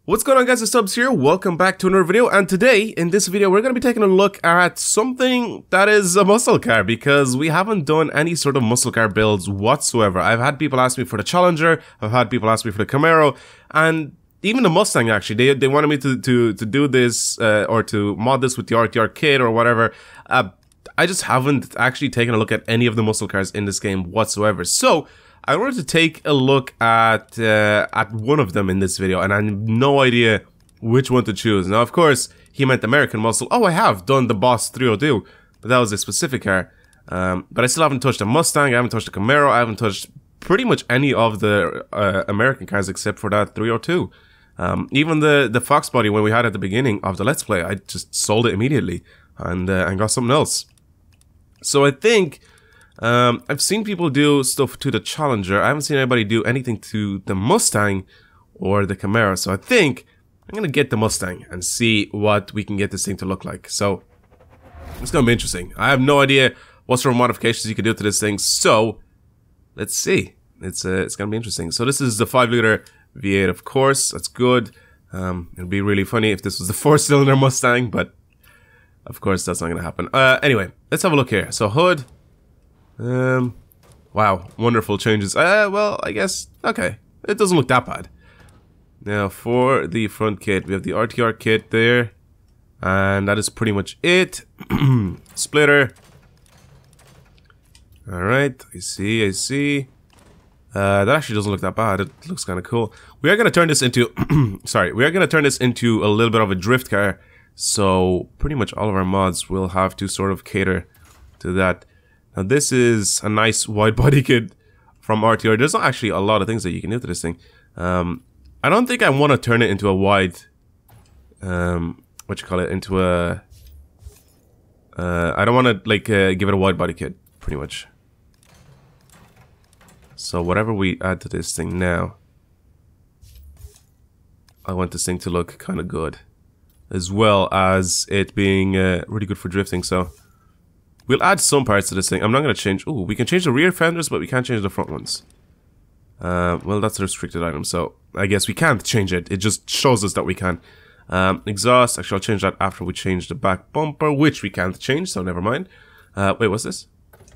What's going on, guys? It's Subs here. Welcome back to another video, and today in this video we're going to be taking a look at something that is a muscle car, because we haven't done any sort of muscle car builds whatsoever. I've had people ask me for the Challenger, I've had people ask me for the Camaro, and even the Mustang. Actually, they wanted me to do this or to mod this with the RTR kit or whatever. I just haven't actually taken a look at any of the muscle cars in this game whatsoever. So I wanted to take a look at one of them in this video, and I have no idea which one to choose. Now, of course, he meant American muscle. Oh, I have done the Boss 302, but that was a specific car. But I still haven't touched the Mustang, I haven't touched the Camaro, I haven't touched pretty much any of the American cars except for that 302. Even the Fox body, when we had at the beginning of the Let's Play, I just sold it immediately and got something else. So I think I've seen people do stuff to the Challenger. I haven't seen anybody do anything to the Mustang or the Camaro. So I think I'm going to get the Mustang and see what we can get this thing to look like. So it's going to be interesting. I have no idea what sort of modifications you can do to this thing. So let's see. It's going to be interesting. So this is the 5-liter V8, of course. That's good. It'd be really funny if this was the 4-cylinder Mustang, but of course that's not going to happen. Anyway, let's have a look here. So hood. Wow, wonderful changes. Well, I guess, okay, it doesn't look that bad. Now, for the front kit, we have the RTR kit there, and that is pretty much it. Splitter. Alright, I see. That actually doesn't look that bad. It looks kind of cool. We are going to turn this into, sorry, we are going to turn this into a little bit of a drift car, so pretty much all of our mods will have to sort of cater to that. Now, this is a nice wide body kit from RTR. There's not actually a lot of things that you can do to this thing. I don't think I want to turn it into a wide, into a, I don't want to, like, give it a wide body kit, pretty much. So whatever we add to this thing now, I want this thing to look kind of good, as well as it being really good for drifting, so we'll add some parts to this thing. I'm not going to change... Ooh, we can change the rear fenders, but we can't change the front ones. Well, that's a restricted item, so I guess we can't change it. It just shows us that we can. Exhaust, actually I'll change that after we change the back bumper, which we can't change, so never mind. Wait, what's this?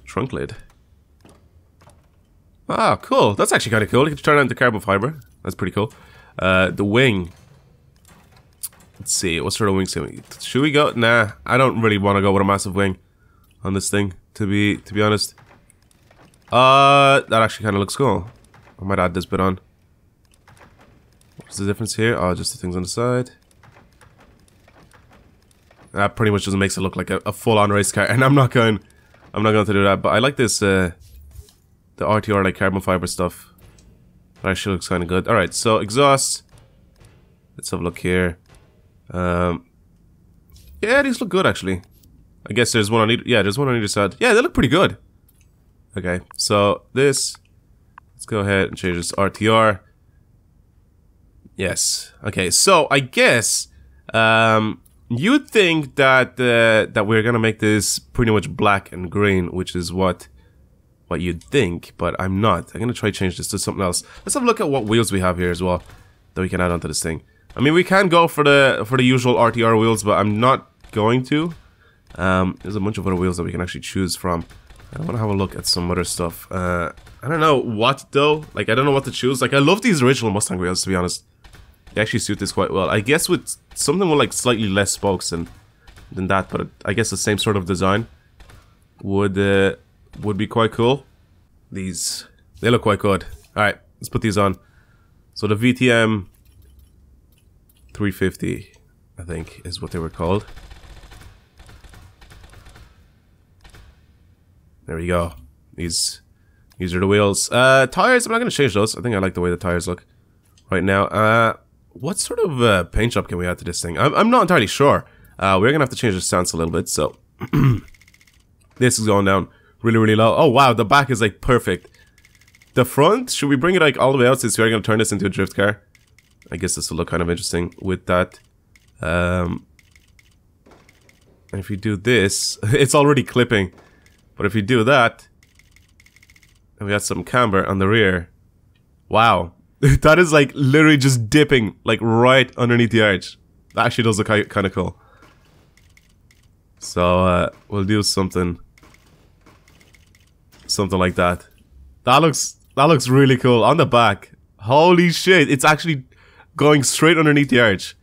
Trunk lid. Ah, cool. That's actually kind of cool. You can turn it into carbon fiber. That's pretty cool. The wing. Let's see, what sort of wings should we go? Nah, I don't really want to go with a massive wing on this thing, to be honest. That actually kind of looks cool. I might add this bit on. What's the difference here? Oh, just the things on the side. That pretty much just makes it look like a full-on race car, and I'm not going to do that. But I like this, the RTR like carbon fiber stuff. That actually looks kind of good. All right, so exhaust. Let's have a look here. Yeah, these look good actually. I guess there's one on either, yeah, there's one on either side. Yeah, they look pretty good. Okay, so this, let's go ahead and change this to RTR. Yes. Okay, so I guess you'd think that that we're gonna make this pretty much black and green, which is what you'd think, but I'm not. I'm gonna try to change this to something else. Let's have a look at what wheels we have here as well that we can add onto this thing. I mean, we can go for the usual RTR wheels, but I'm not going to. There's a bunch of other wheels that we can actually choose from. I want to have a look at some other stuff. I don't know what though. Like, I don't know what to choose. Like, I love these original Mustang wheels, to be honest. They actually suit this quite well. I guess with something with like slightly less spokes than that, but I guess the same sort of design would be quite cool. These, they look quite good. All right, let's put these on. So the VTM 350, I think, is what they were called. There we go. These are the wheels. Tires, I'm not going to change those. I think I like the way the tires look right now. What sort of paint job can we add to this thing? I'm not entirely sure. We're going to have to change the stance a little bit, so this is going down really, really low. Oh, wow, the back is like perfect. The front, should we bring it like all the way out since we're going to turn this into a drift car? I guess this will look kind of interesting with that. And if you do this, it's already clipping. But if you do that, and we got some camber on the rear, wow, That is like literally just dipping like right underneath the arch. That actually does look kind of cool. So we'll do something like that. That looks really cool on the back. Holy shit! It's actually going straight underneath the arch.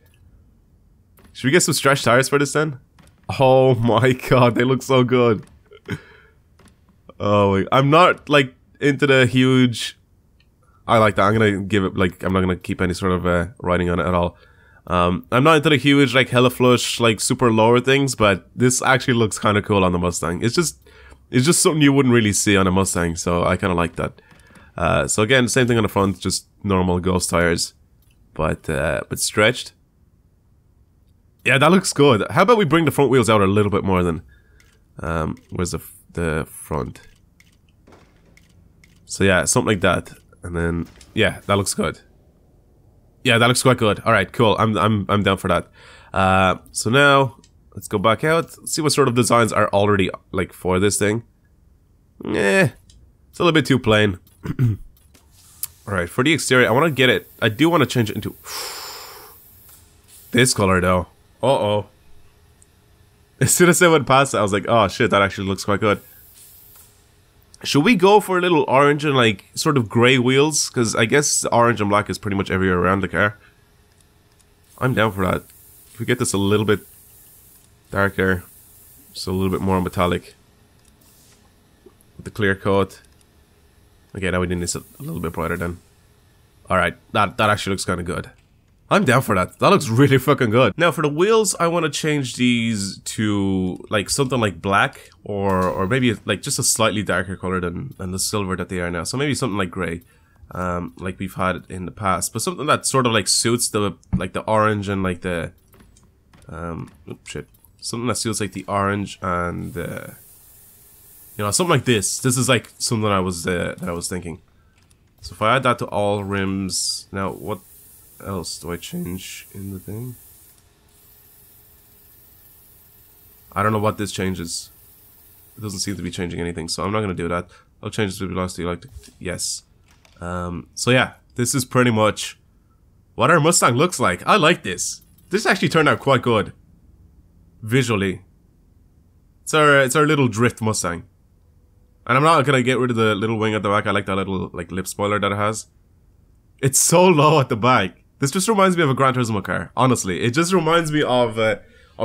Should we get some stretch tires for this then? Oh my god, they look so good. Oh, I'm not like into the huge. I like that. I'm gonna give it like I'm not gonna keep any sort of writing on it at all. I'm not into the huge like hella flush like super lower things, but this actually looks kind of cool on the Mustang. It's just something you wouldn't really see on a Mustang, so I kind of like that. So again, same thing on the front, just normal ghost tires, but stretched. Yeah, that looks good. How about we bring the front wheels out a little bit more then? Where's the front? So yeah, something like that. And then, yeah, that looks good. Yeah, that looks quite good. All right, cool. I'm down for that. So now let's go back out. Let's see what sort of designs are already like for this thing. Eh, it's a little bit too plain. All right, for the exterior, I want to get it. I do want to change it into this color though. Uh-oh. As soon as I went past it, I was like, oh shit, that actually looks quite good. Should we go for a little orange and like sort of grey wheels? Because I guess orange and black is pretty much everywhere around the car. I'm down for that. If we get this a little bit darker, just a little bit more metallic with the clear coat. Okay, now we need this a little bit brighter then. Alright, that actually looks kind of good. I'm down for that. That looks really fucking good. Now for the wheels, I want to change these to like something like black or maybe like just a slightly darker color than the silver that they are now. So maybe something like grey, like we've had in the past, but something that sort of like suits the like the orange and like the something that suits like the orange and you know, something like this. This is like something I was that I was thinking. So if I add that to all rims, now what else do I change in the thing? I don't know what this changes. It doesn't seem to be changing anything, so I'm not going to do that. I'll change the velocity like yes. So yeah, this is pretty much what our Mustang looks like. I like this. This actually turned out quite good visually. It's our little drift Mustang. And I'm not gonna get rid of the little wing at the back. I like that little like lip spoiler that it has. It's so low at the back. This just reminds me of a Gran Turismo car. Honestly, it just reminds me of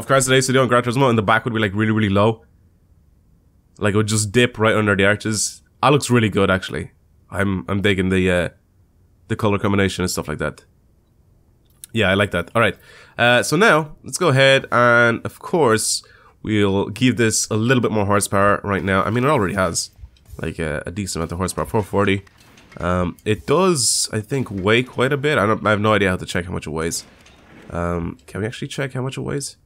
cars that I used to do on Gran Turismo, and the back would be like really, really low. Like it would just dip right under the arches. That looks really good actually. I'm digging the color combination and stuff like that. Yeah, I like that. All right. So now let's go ahead and of course we'll give this a little bit more horsepower right now. I mean, it already has like a decent amount of horsepower, 440. It does, I think, weigh quite a bit. I have no idea how to check how much it weighs. Can we actually check how much it weighs?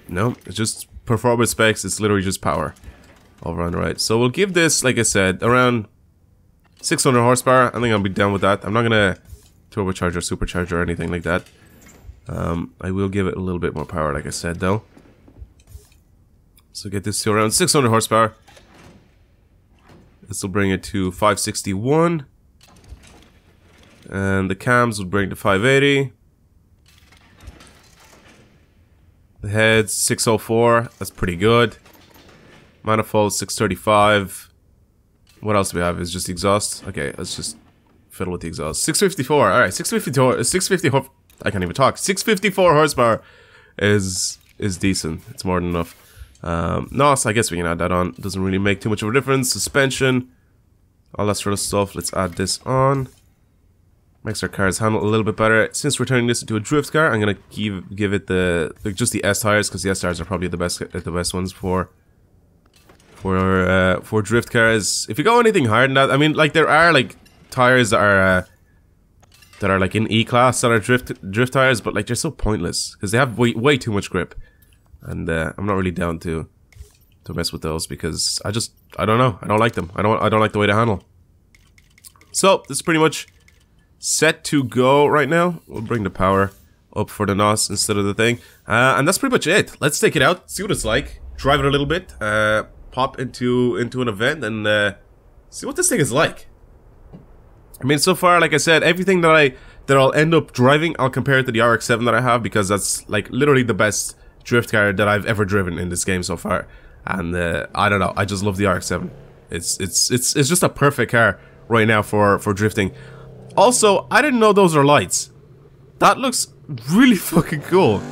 No, it's just performance specs. It's literally just power over on the right. So we'll give this, like I said, around 600 horsepower. I think I'll be down with that. I'm not gonna turbocharge or supercharge or anything like that. I will give it a little bit more power, like I said, though. So get this to around 600 horsepower. This will bring it to 561. And the cams will bring to 580. The heads, 604. That's pretty good. Manifold, 635. What else do we have? Is just the exhaust. Okay, let's just fiddle with the exhaust. 654. Alright, 650. I can't even talk. 654 horsepower is decent. It's more than enough. NOS, I guess we can add that on. Doesn't really make too much of a difference. Suspension, all that sort of stuff. Let's add this on. Makes our cars handle a little bit better. Since we're turning this into a drift car, I'm gonna give it just the S tires, because the S tires are probably the best ones for drift cars. If you go anything higher than that, I mean, like there are like tires that are like in E class that are drift tires, but like they're so pointless because they have way too much grip, and I'm not really down to mess with those because I don't know, I don't like them. I don't like the way they handle. So this is pretty much set to go right now. We'll bring the power up for the NOS instead of the thing, and that's pretty much it. Let's take it out, see what it's like, drive it a little bit, pop into an event, and see what this thing is like. I mean, so far, like I said, everything that I'll end up driving, I'll compare it to the RX-7 that I have, because that's like literally the best drift car that I've ever driven in this game so far. And I don't know, I just love the RX-7. It's just a perfect car right now for drifting. Also, I didn't know those are lights. That looks really fucking cool.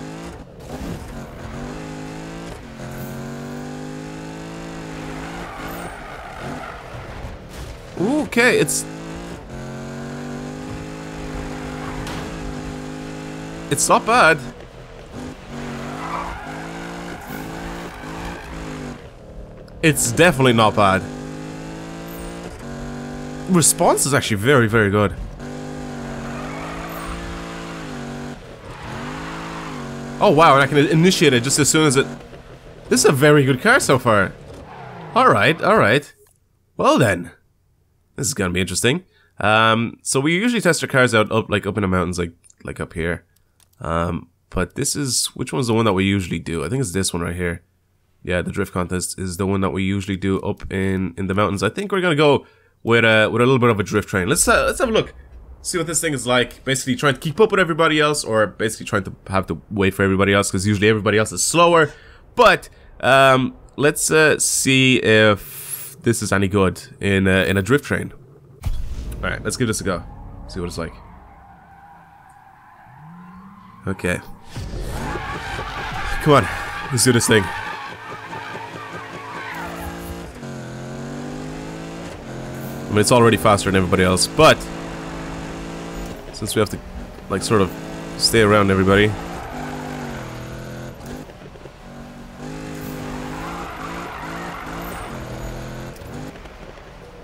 Okay, it's not bad. It's definitely not bad. Response is actually very, very good. Oh wow, and I can initiate it just as soon as it... This is a very good car so far. Alright, alright. Well then. This is gonna be interesting. So we usually test our cars out up in the mountains, like up here. But this is... Which one's the one that we usually do? I think it's this one right here. Yeah, the drift contest is the one that we usually do up in the mountains. I think we're gonna go with a little bit of a drift train. Let's have a look. See what this thing is like. Basically trying to keep up with everybody else, or basically trying to have to wait for everybody else, because usually everybody else is slower. But let's see if this is any good in a drift train. All right, let's give this a go. See what it's like. Okay. Come on, let's do this thing. I mean, it's already faster than everybody else, but since we have to, like, sort of stay around everybody.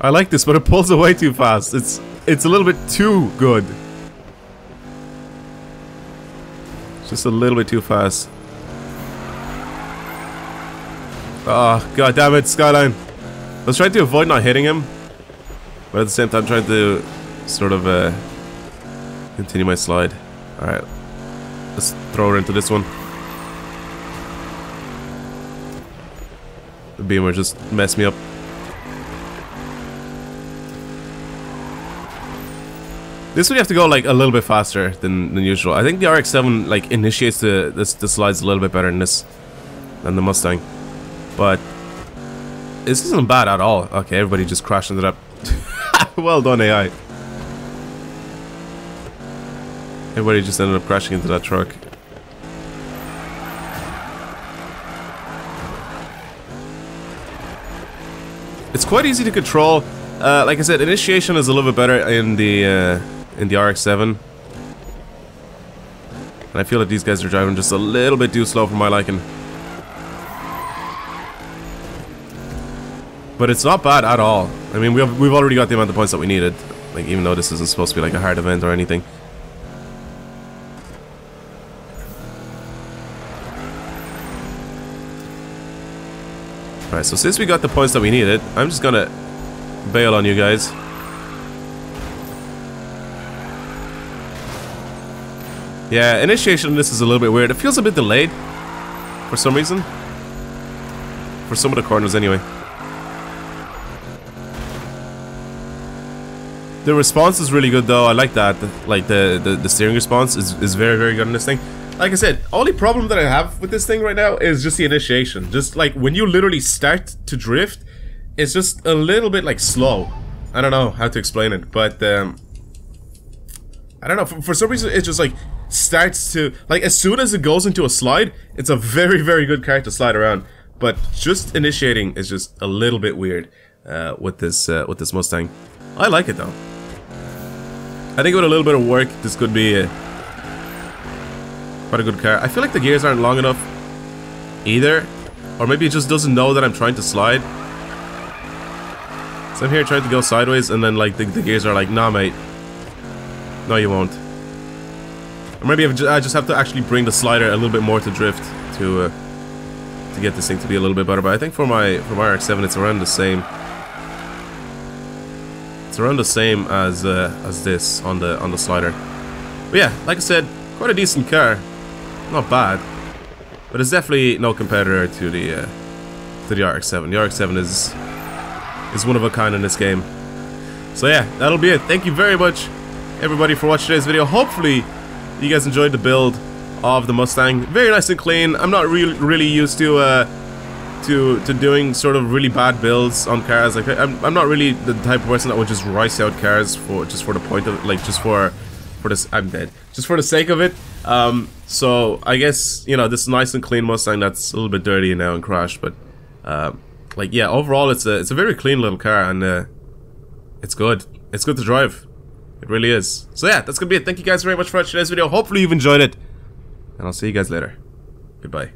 I like this, but it pulls away too fast. It's a little bit too good. It's just a little bit too fast. Oh, god damn it, Skyline. I was trying to avoid not hitting him, but at the same time trying to sort of continue my slide. Alright, let's throw her into this one. The beamer just messed me up. This one you have to go like a little bit faster than usual. I think the RX-7 like initiates the slides a little bit better than the Mustang. But this isn't bad at all. Okay, everybody just crashed into that. Well done, AI. Everybody just ended up crashing into that truck. It's quite easy to control. Like I said, initiation is a little bit better in the RX-7. And I feel that these guys are driving just a little bit too slow for my liking. But it's not bad at all. I mean, we've already got the amount of points that we needed. Like, even though this isn't supposed to be like a hard event or anything. Alright, so since we got the points that we needed, I'm just gonna bail on you guys. Yeah, initiation on this is a little bit weird. It feels a bit delayed for some reason. For some of the corners anyway. The response is really good though. I like that. Like the steering response is very, very good on this thing. Like I said, only problem that I have with this thing right now is just the initiation. Just like when you literally start to drift, it's just a little bit like slow. I don't know how to explain it, but I don't know. For some reason, it just like starts to like as soon as it goes into a slide, it's a very, very good car to slide around. But just initiating is just a little bit weird with this Mustang. I like it though. I think with a little bit of work, this could be quite a good car. I feel like the gears aren't long enough either, or maybe it just doesn't know that I'm trying to slide. So I'm here trying to go sideways, and then like the gears are like, nah, mate, no, you won't. Or maybe I just have to actually bring the slider a little bit more to drift to get this thing to be a little bit better. But I think for my RX-7, it's around the same. It's around the same as this on the slider. But yeah, like I said, quite a decent car, not bad, but it's definitely no competitor to the RX-7. The RX-7 is one of a kind in this game. So yeah, that'll be it. Thank you very much, everybody, for watching today's video. Hopefully, you guys enjoyed the build of the Mustang. Very nice and clean. I'm not really used to doing sort of really bad builds on cars. Like I'm not really the type of person that would just rice out cars for the point of, like, just for this. I'm dead. Just for the sake of it. So I guess, you know, this nice and clean Mustang that's a little bit dirty now and crashed, but like, yeah, overall it's a very clean little car, and it's good. It's good to drive. It really is. So yeah, that's gonna be it. Thank you guys very much for watching today's video. Hopefully you've enjoyed it, and I'll see you guys later. Goodbye.